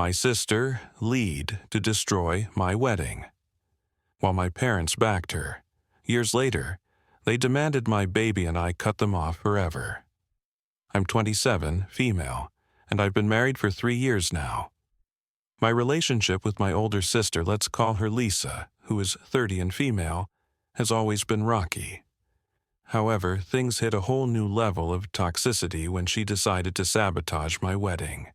my sister lead to destroy my wedding. While my parents backed her, years later, they demanded my baby and I cut them off forever. I'm 27, female, and I've been married for 3 years now. My relationship with my older sister, let's call her Lisa, who is 30 and female, has always been rocky. However, things hit a whole new level of toxicity when she decided to sabotage my wedding.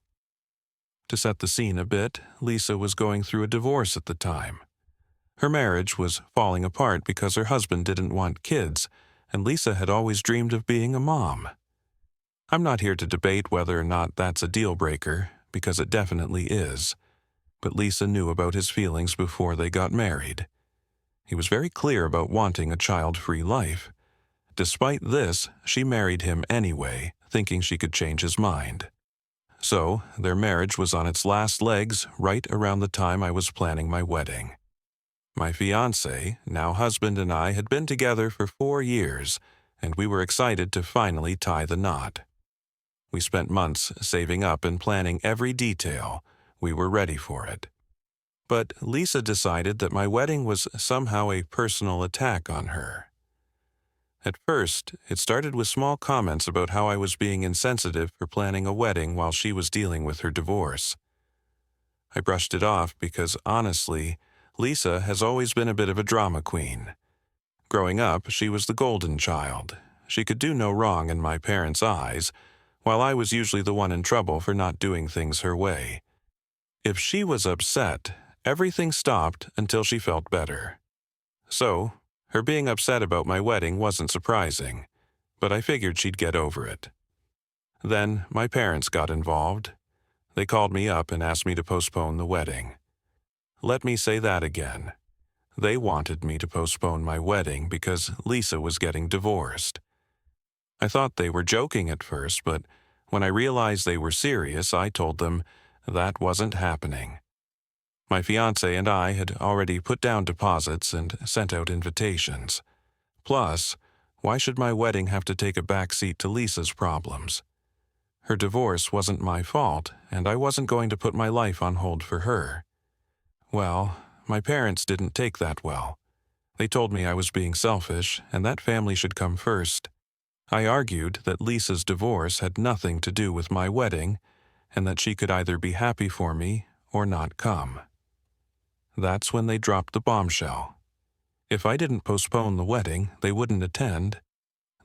To set the scene a bit, Lisa was going through a divorce at the time. Her marriage was falling apart because her husband didn't want kids, and Lisa had always dreamed of being a mom. I'm not here to debate whether or not that's a deal breaker, because it definitely is. But Lisa knew about his feelings before they got married. He was very clear about wanting a child-free life. Despite this, she married him anyway, thinking she could change his mind. So, their marriage was on its last legs right around the time I was planning my wedding. My fiancé, now husband, and I had been together for 4 years, and we were excited to finally tie the knot. We spent months saving up and planning every detail. We were ready for it. But Lisa decided that my wedding was somehow a personal attack on her. At first, it started with small comments about how I was being insensitive for planning a wedding while she was dealing with her divorce. I brushed it off because, honestly, Lisa has always been a bit of a drama queen. Growing up, she was the golden child. She could do no wrong in my parents' eyes, while I was usually the one in trouble for not doing things her way. If she was upset, everything stopped until she felt better. So, her being upset about my wedding wasn't surprising, but I figured she'd get over it. Then my parents got involved. They called me up and asked me to postpone the wedding. Let me say that again. They wanted me to postpone my wedding because Lisa was getting divorced. I thought they were joking at first, but when I realized they were serious, I told them that wasn't happening. My fiancé and I had already put down deposits and sent out invitations. Plus, why should my wedding have to take a backseat to Lisa's problems? Her divorce wasn't my fault, and I wasn't going to put my life on hold for her. Well, my parents didn't take that well. They told me I was being selfish and that family should come first. I argued that Lisa's divorce had nothing to do with my wedding and that she could either be happy for me or not come. That's when they dropped the bombshell. If I didn't postpone the wedding, they wouldn't attend.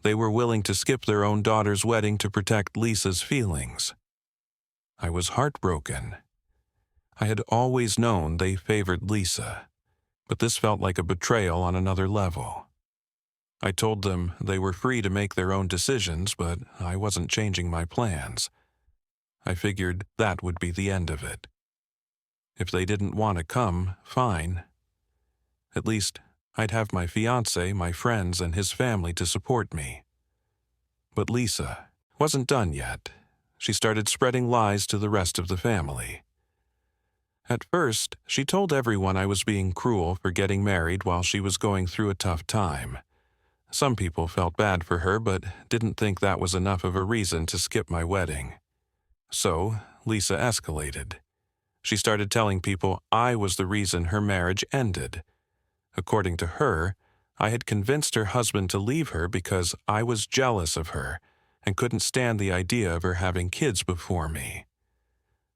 They were willing to skip their own daughter's wedding to protect Lisa's feelings. I was heartbroken. I had always known they favored Lisa, but this felt like a betrayal on another level. I told them they were free to make their own decisions, but I wasn't changing my plans. I figured that would be the end of it. If they didn't want to come, fine. At least, I'd have my fiancé, my friends, and his family to support me. But Lisa wasn't done yet. She started spreading lies to the rest of the family. At first, she told everyone I was being cruel for getting married while she was going through a tough time. Some people felt bad for her but didn't think that was enough of a reason to skip my wedding. So, Lisa escalated. She started telling people I was the reason her marriage ended. According to her, I had convinced her husband to leave her because I was jealous of her and couldn't stand the idea of her having kids before me.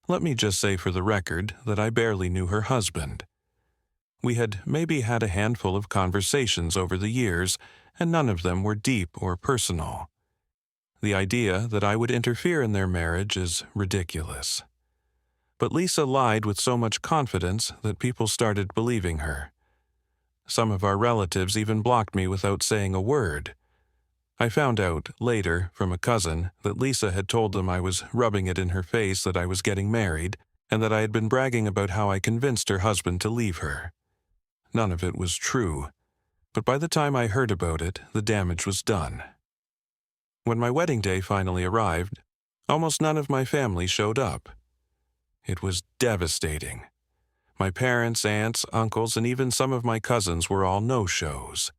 Let me just say for the record that I barely knew her husband. We had maybe had a handful of conversations over the years, and none of them were deep or personal. The idea that I would interfere in their marriage is ridiculous. But Lisa lied with so much confidence that people started believing her. Some of our relatives even blocked me without saying a word. I found out, later, from a cousin, that Lisa had told them I was rubbing it in her face that I was getting married, and that I had been bragging about how I convinced her husband to leave her. None of it was true, but by the time I heard about it, the damage was done. When my wedding day finally arrived, almost none of my family showed up. It was devastating. My parents, aunts, uncles, and even some of my cousins were all no-shows.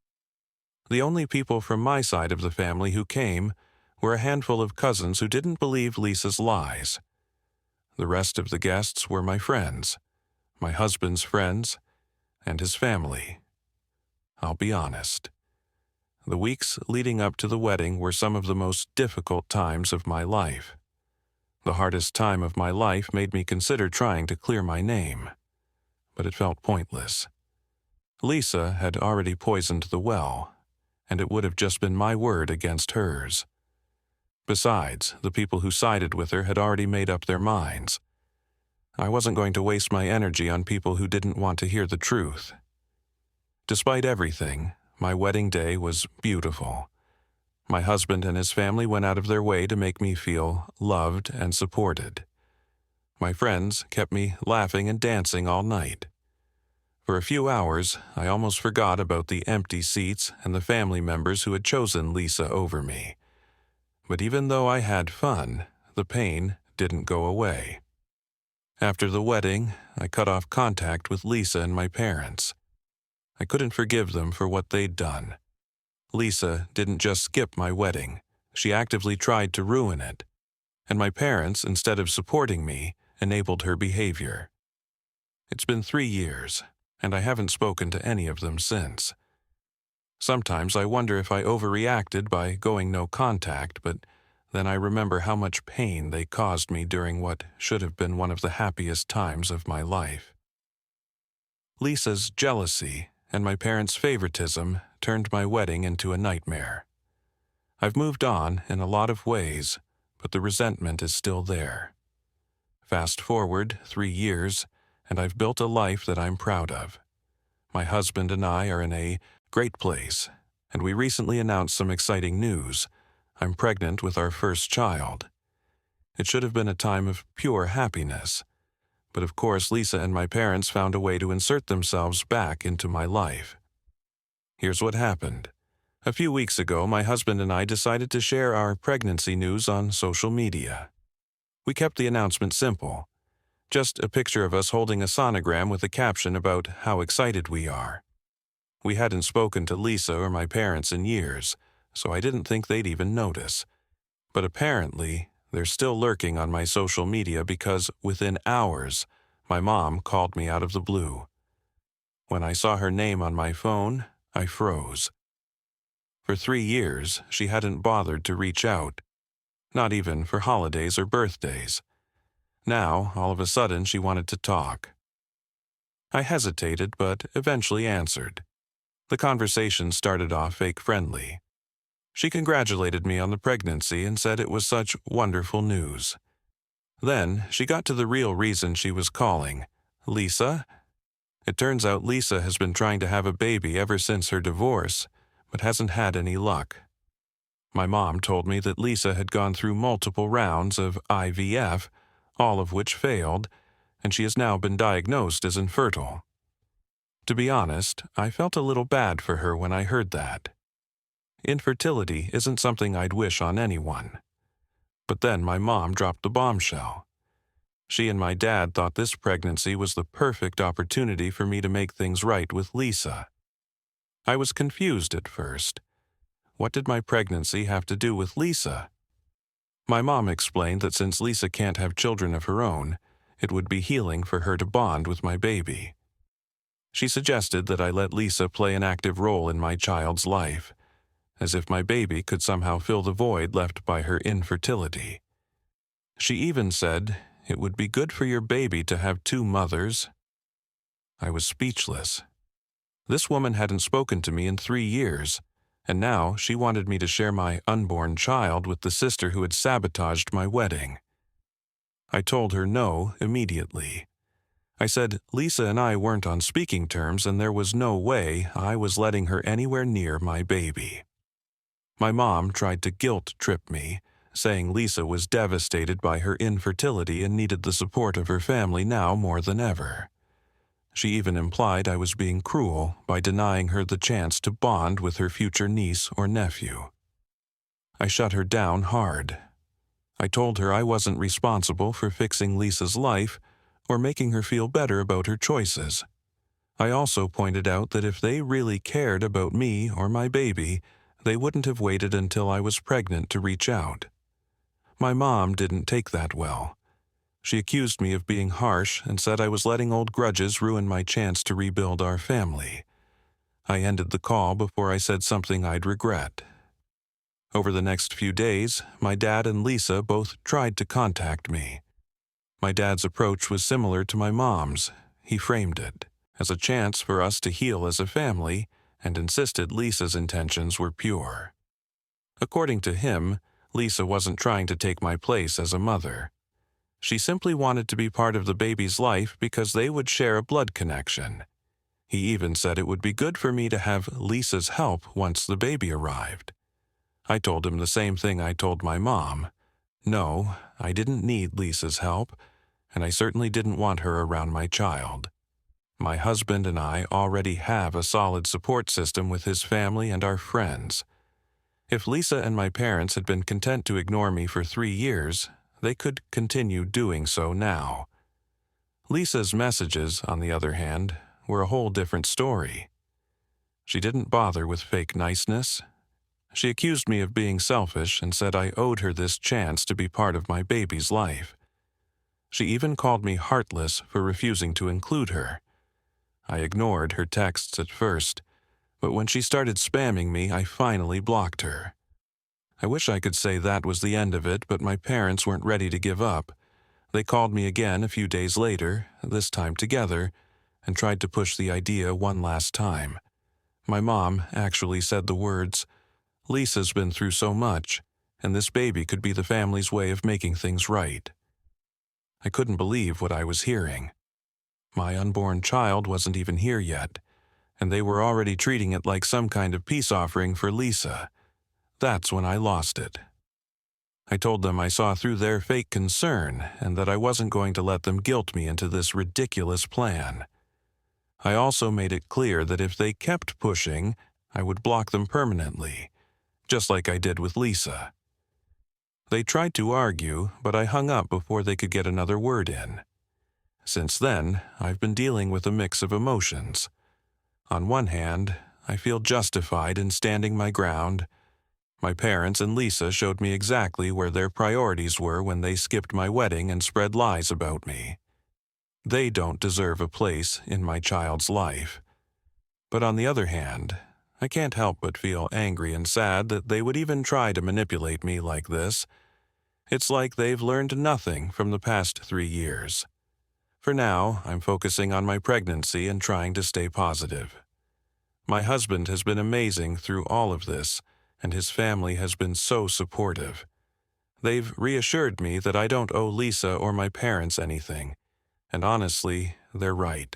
The only people from my side of the family who came were a handful of cousins who didn't believe Lisa's lies. The rest of the guests were my friends, my husband's friends, and his family. I'll be honest. The weeks leading up to the wedding were some of the most difficult times of my life. The hardest time of my life made me consider trying to clear my name, but it felt pointless. Lisa had already poisoned the well, and it would have just been my word against hers. Besides, the people who sided with her had already made up their minds. I wasn't going to waste my energy on people who didn't want to hear the truth. Despite everything, my wedding day was beautiful. My husband and his family went out of their way to make me feel loved and supported. My friends kept me laughing and dancing all night. For a few hours, I almost forgot about the empty seats and the family members who had chosen Lisa over me. But even though I had fun, the pain didn't go away. After the wedding, I cut off contact with Lisa and my parents. I couldn't forgive them for what they'd done. Lisa didn't just skip my wedding, she actively tried to ruin it. And my parents, instead of supporting me, enabled her behavior. It's been 3 years, and I haven't spoken to any of them since. Sometimes I wonder if I overreacted by going no contact, but then I remember how much pain they caused me during what should have been one of the happiest times of my life. Lisa's jealousy and my parents' favoritism turned my wedding into a nightmare. I've moved on in a lot of ways, but the resentment is still there. Fast forward 3 years, and I've built a life that I'm proud of. My husband and I are in a great place, and we recently announced some exciting news. I'm pregnant with our first child. It should have been a time of pure happiness, but of course Lisa and my parents found a way to insert themselves back into my life. Here's what happened. A few weeks ago, my husband and I decided to share our pregnancy news on social media. We kept the announcement simple, just a picture of us holding a sonogram with a caption about how excited we are. We hadn't spoken to Lisa or my parents in years, so I didn't think they'd even notice. But apparently, they're still lurking on my social media because within hours, my mom called me out of the blue. When I saw her name on my phone, I froze. For 3 years, she hadn't bothered to reach out, not even for holidays or birthdays. Now, all of a sudden, she wanted to talk. I hesitated, but eventually answered. The conversation started off fake friendly. She congratulated me on the pregnancy and said it was such wonderful news. Then, she got to the real reason she was calling. Lisa? It turns out Lisa has been trying to have a baby ever since her divorce, but hasn't had any luck. My mom told me that Lisa had gone through multiple rounds of IVF, all of which failed, and she has now been diagnosed as infertile. To be honest, I felt a little bad for her when I heard that. Infertility isn't something I'd wish on anyone. But then my mom dropped the bombshell. She and my dad thought this pregnancy was the perfect opportunity for me to make things right with Lisa. I was confused at first. What did my pregnancy have to do with Lisa? My mom explained that since Lisa can't have children of her own, it would be healing for her to bond with my baby. She suggested that I let Lisa play an active role in my child's life, as if my baby could somehow fill the void left by her infertility. She even said, "It would be good for your baby to have 2 mothers." I was speechless. This woman hadn't spoken to me in 3 years, and now she wanted me to share my unborn child with the sister who had sabotaged my wedding. I told her no immediately. I said Lisa and I weren't on speaking terms and there was no way I was letting her anywhere near my baby. My mom tried to guilt-trip me, saying Lisa was devastated by her infertility and needed the support of her family now more than ever. She even implied I was being cruel by denying her the chance to bond with her future niece or nephew. I shut her down hard. I told her I wasn't responsible for fixing Lisa's life or making her feel better about her choices. I also pointed out that if they really cared about me or my baby, they wouldn't have waited until I was pregnant to reach out. My mom didn't take that well. She accused me of being harsh and said I was letting old grudges ruin my chance to rebuild our family. I ended the call before I said something I'd regret. Over the next few days, my dad and Lisa both tried to contact me. My dad's approach was similar to my mom's. He framed it as a chance for us to heal as a family and insisted Lisa's intentions were pure. According to him, Lisa wasn't trying to take my place as a mother. She simply wanted to be part of the baby's life because they would share a blood connection. He even said it would be good for me to have Lisa's help once the baby arrived. I told him the same thing I told my mom. No, I didn't need Lisa's help, and I certainly didn't want her around my child. My husband and I already have a solid support system with his family and our friends. If Lisa and my parents had been content to ignore me for 3 years, they could continue doing so now. Lisa's messages, on the other hand, were a whole different story. She didn't bother with fake niceness. She accused me of being selfish and said I owed her this chance to be part of my baby's life. She even called me heartless for refusing to include her. I ignored her texts at first, but when she started spamming me, I finally blocked her. I wish I could say that was the end of it, but my parents weren't ready to give up. They called me again a few days later, this time together, and tried to push the idea one last time. My mom actually said the words, "Lisa's been through so much, and this baby could be the family's way of making things right." I couldn't believe what I was hearing. My unborn child wasn't even here yet, and they were already treating it like some kind of peace offering for Lisa. That's when I lost it. I told them I saw through their fake concern and that I wasn't going to let them guilt me into this ridiculous plan. I also made it clear that if they kept pushing, I would block them permanently, just like I did with Lisa. They tried to argue, but I hung up before they could get another word in. Since then, I've been dealing with a mix of emotions. On one hand, I feel justified in standing my ground. My parents and Lisa showed me exactly where their priorities were when they skipped my wedding and spread lies about me. They don't deserve a place in my child's life. But on the other hand, I can't help but feel angry and sad that they would even try to manipulate me like this. It's like they've learned nothing from the past 3 years. For now, I'm focusing on my pregnancy and trying to stay positive. My husband has been amazing through all of this, and his family has been so supportive. They've reassured me that I don't owe Lisa or my parents anything, and honestly, they're right.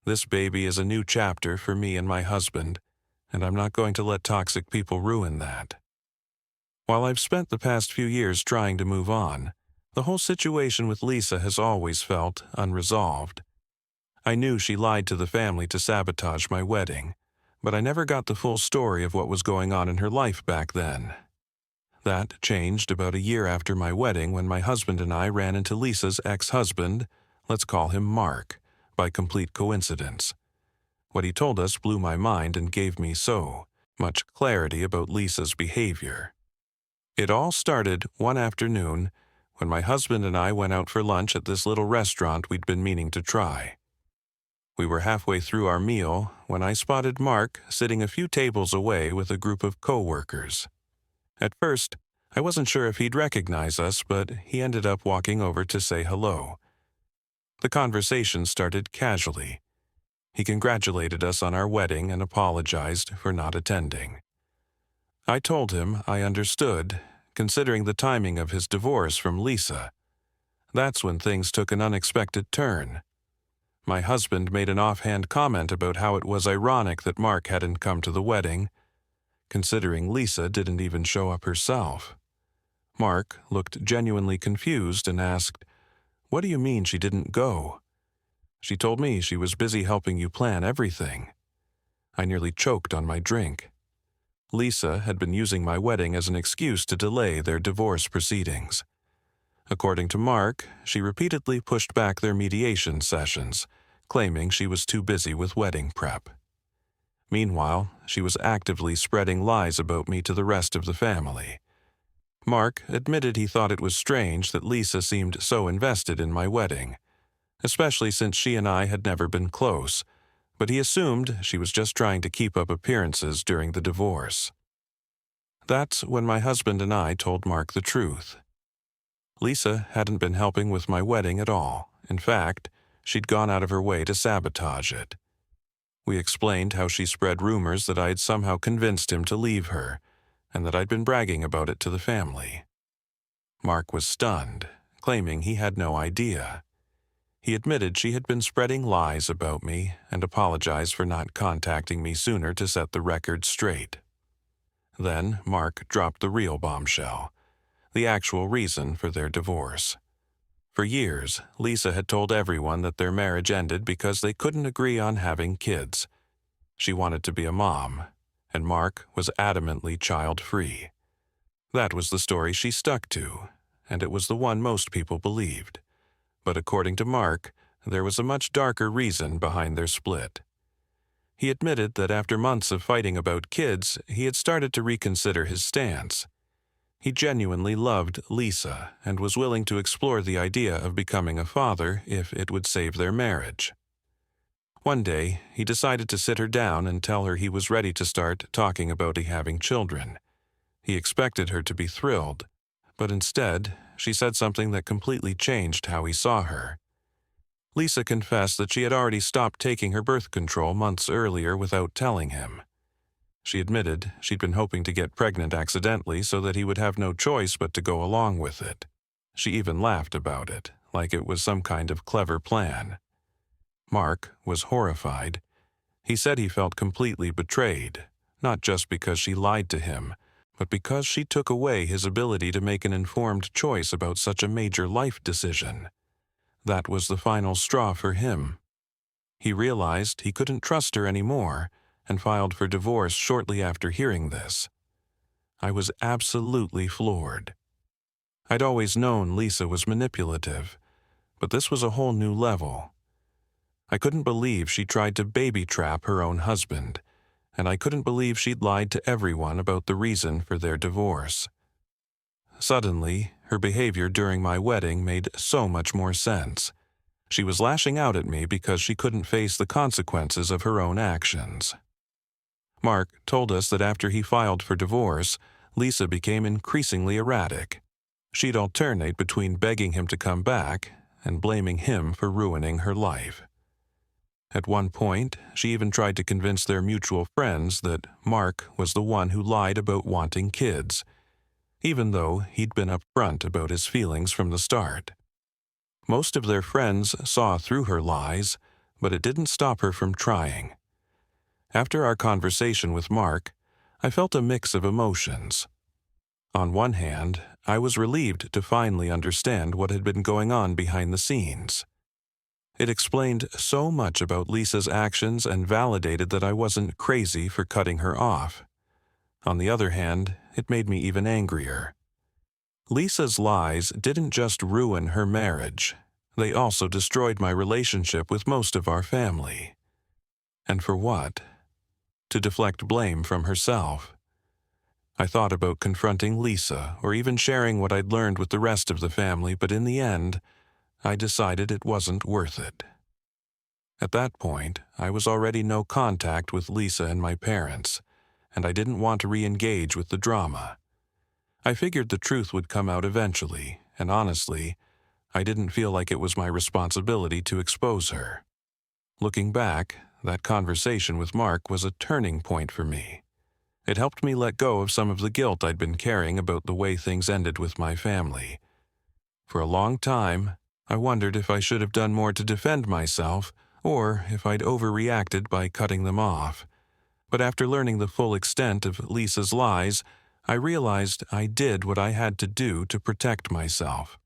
This baby is a new chapter for me and my husband, and I'm not going to let toxic people ruin that. While I've spent the past few years trying to move on, the whole situation with Lisa has always felt unresolved. I knew she lied to the family to sabotage my wedding, but I never got the full story of what was going on in her life back then. That changed about a year after my wedding when my husband and I ran into Lisa's ex-husband, let's call him Mark, by complete coincidence. What he told us blew my mind and gave me so much clarity about Lisa's behavior. It all started one afternoon when my husband and I went out for lunch at this little restaurant we'd been meaning to try. We were halfway through our meal when I spotted Mark sitting a few tables away with a group of co-workers. At first, I wasn't sure if he'd recognize us, but he ended up walking over to say hello. The conversation started casually. He congratulated us on our wedding and apologized for not attending. I told him I understood, considering the timing of his divorce from Lisa. That's when things took an unexpected turn. My husband made an offhand comment about how it was ironic that Mark hadn't come to the wedding, considering Lisa didn't even show up herself. Mark looked genuinely confused and asked, "What do you mean she didn't go?" "She told me she was busy helping you plan everything." I nearly choked on my drink. Lisa had been using my wedding as an excuse to delay their divorce proceedings. According to Mark, she repeatedly pushed back their mediation sessions, claiming she was too busy with wedding prep. Meanwhile, she was actively spreading lies about me to the rest of the family. Mark admitted he thought it was strange that Lisa seemed so invested in my wedding, especially since she and I had never been close, but he assumed she was just trying to keep up appearances during the divorce. That's when my husband and I told Mark the truth. Lisa hadn't been helping with my wedding at all. In fact, she'd gone out of her way to sabotage it. We explained how she spread rumors that I had somehow convinced him to leave her, and that I'd been bragging about it to the family. Mark was stunned, claiming he had no idea. He admitted she had been spreading lies about me and apologized for not contacting me sooner to set the record straight. Then Mark dropped the real bombshell, the actual reason for their divorce. For years, Lisa had told everyone that their marriage ended because they couldn't agree on having kids. She wanted to be a mom, and Mark was adamantly child-free. That was the story she stuck to, and it was the one most people believed. But according to Mark, there was a much darker reason behind their split. He admitted that after months of fighting about kids, he had started to reconsider his stance. He genuinely loved Lisa and was willing to explore the idea of becoming a father if it would save their marriage. One day, he decided to sit her down and tell her he was ready to start talking about having children. He expected her to be thrilled, but instead, she said something that completely changed how he saw her. Lisa confessed that she had already stopped taking her birth control months earlier without telling him. She admitted she'd been hoping to get pregnant accidentally so that he would have no choice but to go along with it. She even laughed about it, like it was some kind of clever plan. Mark was horrified. He said he felt completely betrayed, not just because she lied to him, but because she took away his ability to make an informed choice about such a major life decision. That was the final straw for him. He realized he couldn't trust her anymore and filed for divorce shortly after hearing this. I was absolutely floored. I'd always known Lisa was manipulative, but this was a whole new level. I couldn't believe she tried to baby trap her own husband, and I couldn't believe she'd lied to everyone about the reason for their divorce. Suddenly, her behavior during my wedding made so much more sense. She was lashing out at me because she couldn't face the consequences of her own actions. Mark told us that after he filed for divorce, Lisa became increasingly erratic. She'd alternate between begging him to come back and blaming him for ruining her life. At one point, she even tried to convince their mutual friends that Mark was the one who lied about wanting kids, even though he'd been upfront about his feelings from the start. Most of their friends saw through her lies, but it didn't stop her from trying. After our conversation with Mark, I felt a mix of emotions. On one hand, I was relieved to finally understand what had been going on behind the scenes. It explained so much about Lisa's actions and validated that I wasn't crazy for cutting her off. On the other hand, it made me even angrier. Lisa's lies didn't just ruin her marriage, they also destroyed my relationship with most of our family. And for what? To deflect blame from herself. I thought about confronting Lisa or even sharing what I'd learned with the rest of the family, but in the end, I decided it wasn't worth it. At that point, I was already no contact with Lisa and my parents, and I didn't want to re-engage with the drama. I figured the truth would come out eventually, and honestly, I didn't feel like it was my responsibility to expose her. Looking back, that conversation with Mark was a turning point for me. It helped me let go of some of the guilt I'd been carrying about the way things ended with my family. For a long time, I wondered if I should have done more to defend myself, or if I'd overreacted by cutting them off. But after learning the full extent of Lisa's lies, I realized I did what I had to do to protect myself.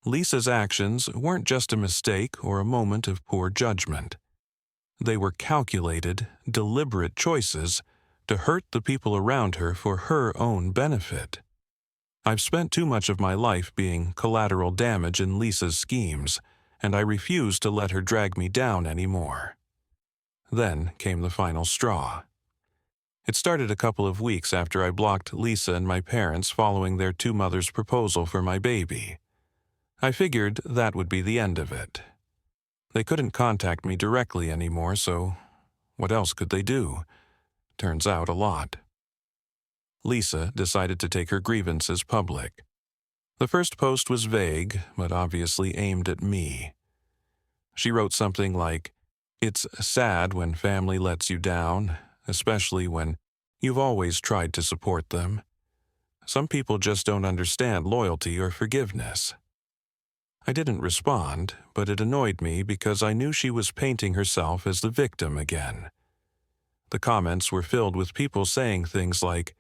Lisa's actions weren't just a mistake or a moment of poor judgment. They were calculated, deliberate choices to hurt the people around her for her own benefit. I've spent too much of my life being collateral damage in Lisa's schemes, and I refuse to let her drag me down anymore. Then came the final straw. It started a couple of weeks after I blocked Lisa and my parents following their two mothers' proposal for my baby. I figured that would be the end of it. They couldn't contact me directly anymore, so what else could they do? Turns out a lot. Lisa decided to take her grievances public. The first post was vague, but obviously aimed at me. She wrote something like, "It's sad when family lets you down, especially when you've always tried to support them. Some people just don't understand loyalty or forgiveness." I didn't respond, but it annoyed me because I knew she was painting herself as the victim again. The comments were filled with people saying things like,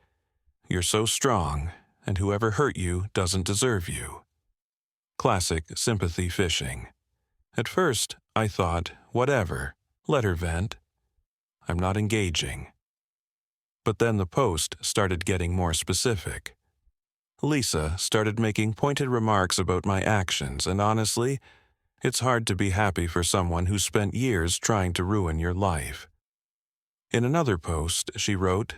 "You're so strong, and whoever hurt you doesn't deserve you." Classic sympathy fishing. At first, I thought, whatever, let her vent. I'm not engaging. But then the post started getting more specific. Lisa started making pointed remarks about my actions, and honestly, it's hard to be happy for someone who spent years trying to ruin your life. In another post, she wrote,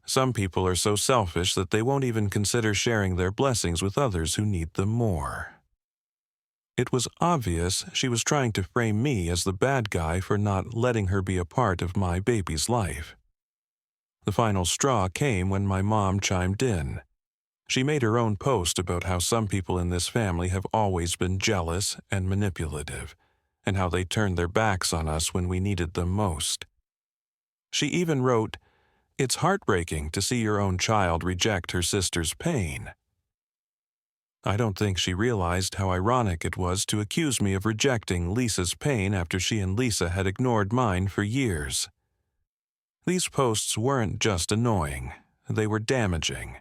"Some people are so selfish that they won't even consider sharing their blessings with others who need them more." It was obvious she was trying to frame me as the bad guy for not letting her be a part of my baby's life. The final straw came when my mom chimed in. She made her own post about how some people in this family have always been jealous and manipulative, and how they turned their backs on us when we needed them most. She even wrote, "It's heartbreaking to see your own child reject her sister's pain." I don't think she realized how ironic it was to accuse me of rejecting Lisa's pain after she and Lisa had ignored mine for years. These posts weren't just annoying, they were damaging.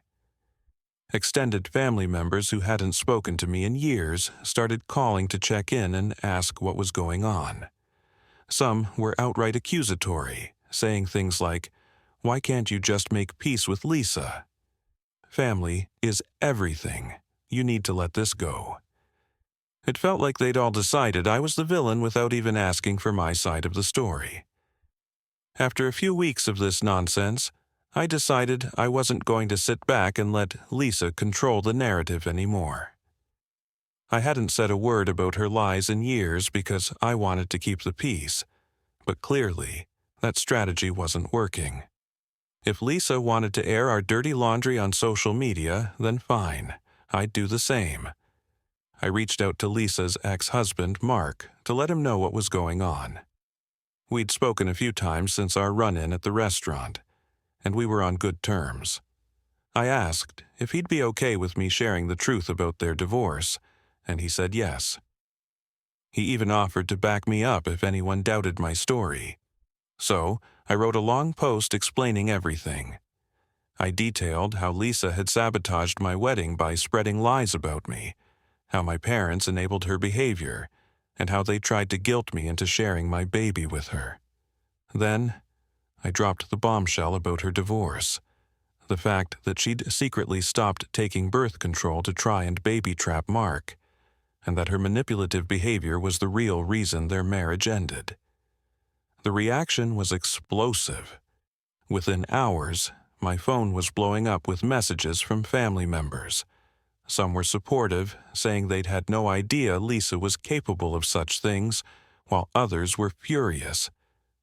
Extended family members who hadn't spoken to me in years started calling to check in and ask what was going on. Some were outright accusatory, saying things like, "Why can't you just make peace with Lisa? Family is everything. You need to let this go." It felt like they'd all decided I was the villain without even asking for my side of the story. After a few weeks of this nonsense, I decided I wasn't going to sit back and let Lisa control the narrative anymore. I hadn't said a word about her lies in years because I wanted to keep the peace, but clearly, that strategy wasn't working. If Lisa wanted to air our dirty laundry on social media, then fine. I'd do the same. I reached out to Lisa's ex-husband, Mark, to let him know what was going on. We'd spoken a few times since our run-in at the restaurant, and we were on good terms. I asked if he'd be okay with me sharing the truth about their divorce, and he said yes. He even offered to back me up if anyone doubted my story. So, I wrote a long post explaining everything. I detailed how Lisa had sabotaged my wedding by spreading lies about me, how my parents enabled her behavior, and how they tried to guilt me into sharing my baby with her. Then, I dropped the bombshell about her divorce, the fact that she'd secretly stopped taking birth control to try and baby-trap Mark, and that her manipulative behavior was the real reason their marriage ended. The reaction was explosive. Within hours, my phone was blowing up with messages from family members. Some were supportive, saying they'd had no idea Lisa was capable of such things, while others were furious,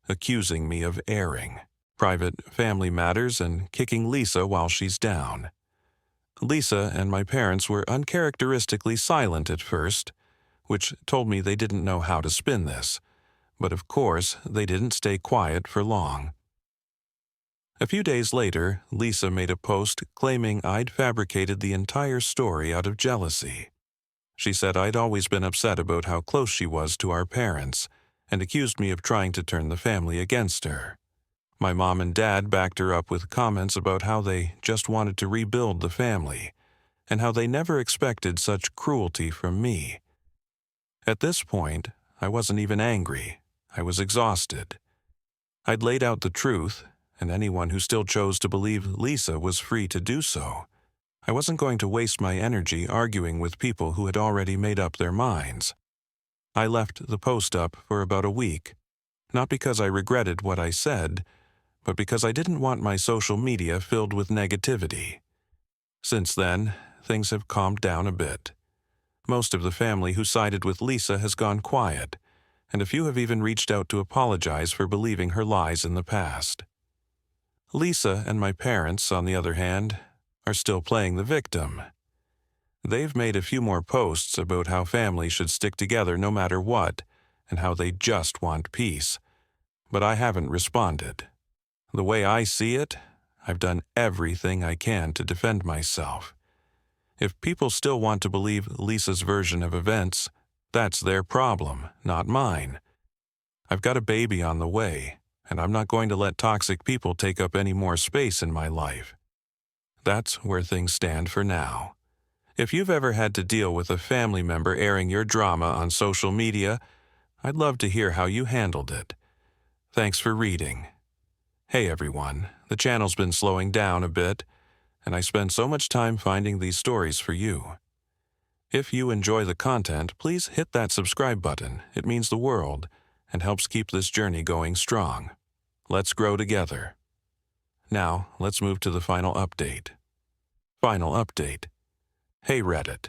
accusing me of airing private family matters and kicking Lisa while she's down. Lisa and my parents were uncharacteristically silent at first, which told me they didn't know how to spin this, but of course they didn't stay quiet for long. A few days later, Lisa made a post claiming I'd fabricated the entire story out of jealousy. She said I'd always been upset about how close she was to our parents, and accused me of trying to turn the family against her. My mom and dad backed her up with comments about how they just wanted to rebuild the family, and how they never expected such cruelty from me. At this point, I wasn't even angry. I was exhausted. I'd laid out the truth, and anyone who still chose to believe Lisa was free to do so. I wasn't going to waste my energy arguing with people who had already made up their minds. I left the post up for about a week, not because I regretted what I said, but because I didn't want my social media filled with negativity. Since then, things have calmed down a bit. Most of the family who sided with Lisa has gone quiet, and a few have even reached out to apologize for believing her lies in the past. Lisa and my parents, on the other hand, are still playing the victim. They've made a few more posts about how families should stick together no matter what, and how they just want peace, but I haven't responded. The way I see it, I've done everything I can to defend myself. If people still want to believe Lisa's version of events, that's their problem, not mine. I've got a baby on the way, and I'm not going to let toxic people take up any more space in my life. That's where things stand for now. If you've ever had to deal with a family member airing your drama on social media, I'd love to hear how you handled it. Thanks for reading. Hey everyone, the channel's been slowing down a bit, and I spend so much time finding these stories for you. If you enjoy the content, please hit that subscribe button. It means the world and helps keep this journey going strong. Let's grow together. Now, let's move to the final update. Final update. Hey Reddit.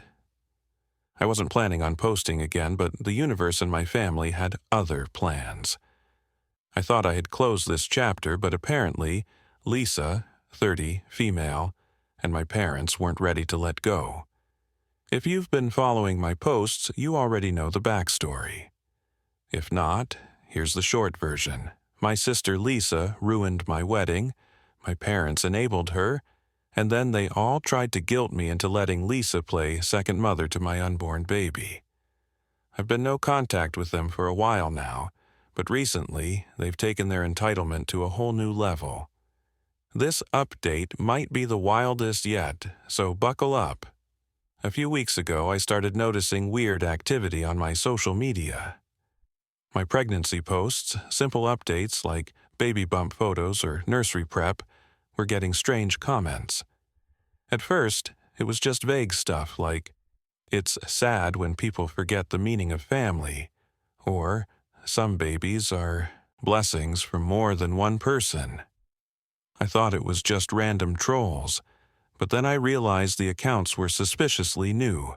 I wasn't planning on posting again, but the universe and my family had other plans. I thought I had closed this chapter, but apparently Lisa, 30, female, and my parents weren't ready to let go. If you've been following my posts, you already know the backstory. If not, here's the short version. My sister Lisa ruined my wedding, my parents enabled her, and then they all tried to guilt me into letting Lisa play second mother to my unborn baby. I've been no contact with them for a while now, but recently they've taken their entitlement to a whole new level. This update might be the wildest yet, so buckle up. A few weeks ago, I started noticing weird activity on my social media. My pregnancy posts, simple updates like baby bump photos or nursery prep, were getting strange comments. At first, it was just vague stuff like, "It's sad when people forget the meaning of family," or "Some babies are blessings from more than one person." I thought it was just random trolls, but then I realized the accounts were suspiciously new,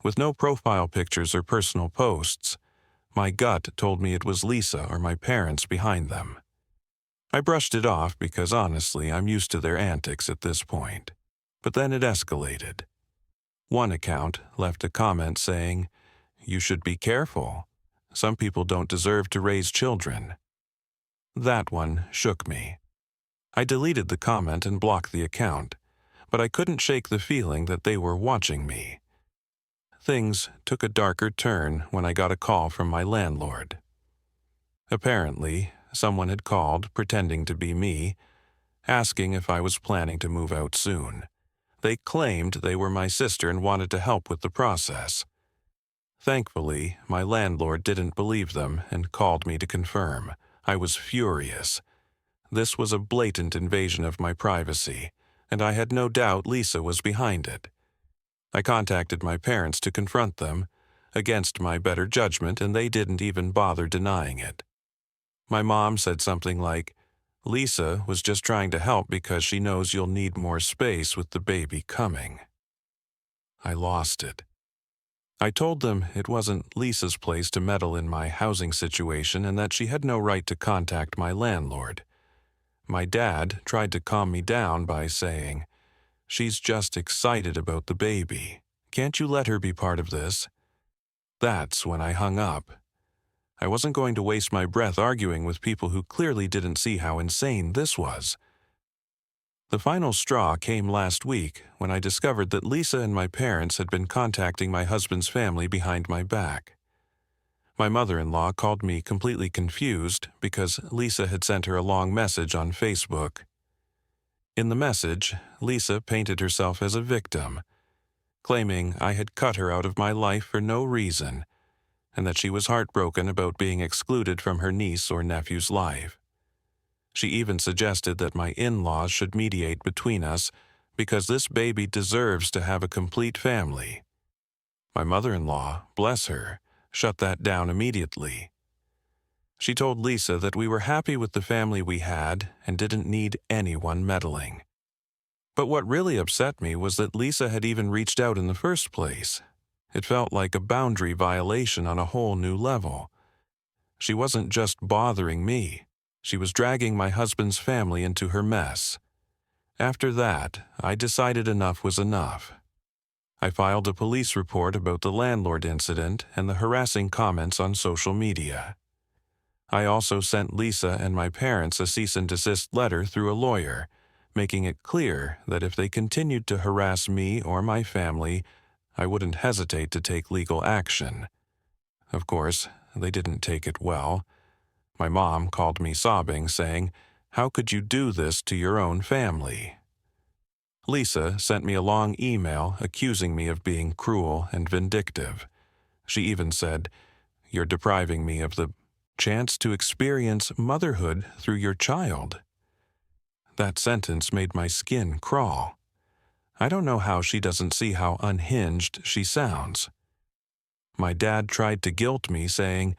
with no profile pictures or personal posts. My gut told me it was Lisa or my parents behind them. I brushed it off because honestly I'm used to their antics at this point. But then it escalated. One account left a comment saying, "You should be careful. Some people don't deserve to raise children." That one shook me. I deleted the comment and blocked the account, but I couldn't shake the feeling that they were watching me. Things took a darker turn when I got a call from my landlord. Apparently, someone had called, pretending to be me, asking if I was planning to move out soon. They claimed they were my sister and wanted to help with the process. Thankfully, my landlord didn't believe them and called me to confirm. I was furious. This was a blatant invasion of my privacy, and I had no doubt Lisa was behind it. I contacted my parents to confront them, against my better judgment, and they didn't even bother denying it. My mom said something like, "Lisa was just trying to help because she knows you'll need more space with the baby coming." I lost it. I told them it wasn't Lisa's place to meddle in my housing situation and that she had no right to contact my landlord. My dad tried to calm me down by saying, "She's just excited about the baby. Can't you let her be part of this?" That's when I hung up. I wasn't going to waste my breath arguing with people who clearly didn't see how insane this was. The final straw came last week when I discovered that Lisa and my parents had been contacting my husband's family behind my back. My mother-in-law called me completely confused because Lisa had sent her a long message on Facebook. In the message, Lisa painted herself as a victim, claiming I had cut her out of my life for no reason, and that she was heartbroken about being excluded from her niece or nephew's life. She even suggested that my in-laws should mediate between us because this baby deserves to have a complete family. My mother-in-law, bless her, shut that down immediately. She told Lisa that we were happy with the family we had and didn't need anyone meddling. But what really upset me was that Lisa had even reached out in the first place. It felt like a boundary violation on a whole new level. She wasn't just bothering me. She was dragging my husband's family into her mess. After that, I decided enough was enough. I filed a police report about the landlord incident and the harassing comments on social media. I also sent Lisa and my parents a cease and desist letter through a lawyer, making it clear that if they continued to harass me or my family, I wouldn't hesitate to take legal action. Of course, they didn't take it well. My mom called me sobbing, saying, "How could you do this to your own family?" Lisa sent me a long email accusing me of being cruel and vindictive. She even said, "You're depriving me of the chance to experience motherhood through your child." That sentence made my skin crawl. I don't know how she doesn't see how unhinged she sounds. My dad tried to guilt me, saying,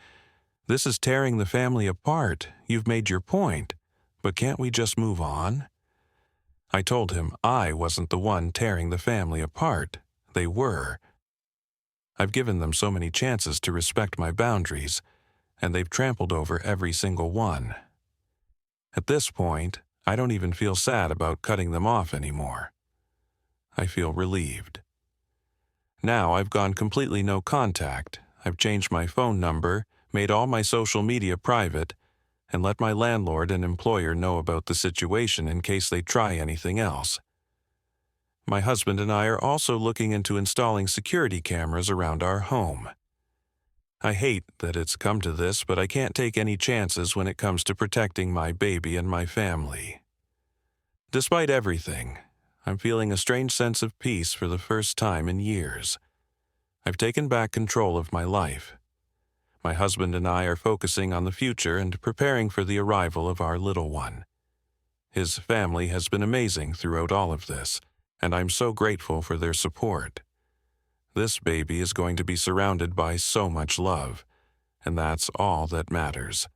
"This is tearing the family apart. You've made your point, but can't we just move on?" I told him I wasn't the one tearing the family apart. They were. I've given them so many chances to respect my boundaries, and they've trampled over every single one. At this point, I don't even feel sad about cutting them off anymore. I feel relieved. Now I've gone completely no contact. I've changed my phone number, made all my social media private, and let my landlord and employer know about the situation in case they try anything else. My husband and I are also looking into installing security cameras around our home. I hate that it's come to this, but I can't take any chances when it comes to protecting my baby and my family. Despite everything, I'm feeling a strange sense of peace for the first time in years. I've taken back control of my life. My husband and I are focusing on the future and preparing for the arrival of our little one. His family has been amazing throughout all of this, and I'm so grateful for their support. This baby is going to be surrounded by so much love, and that's all that matters.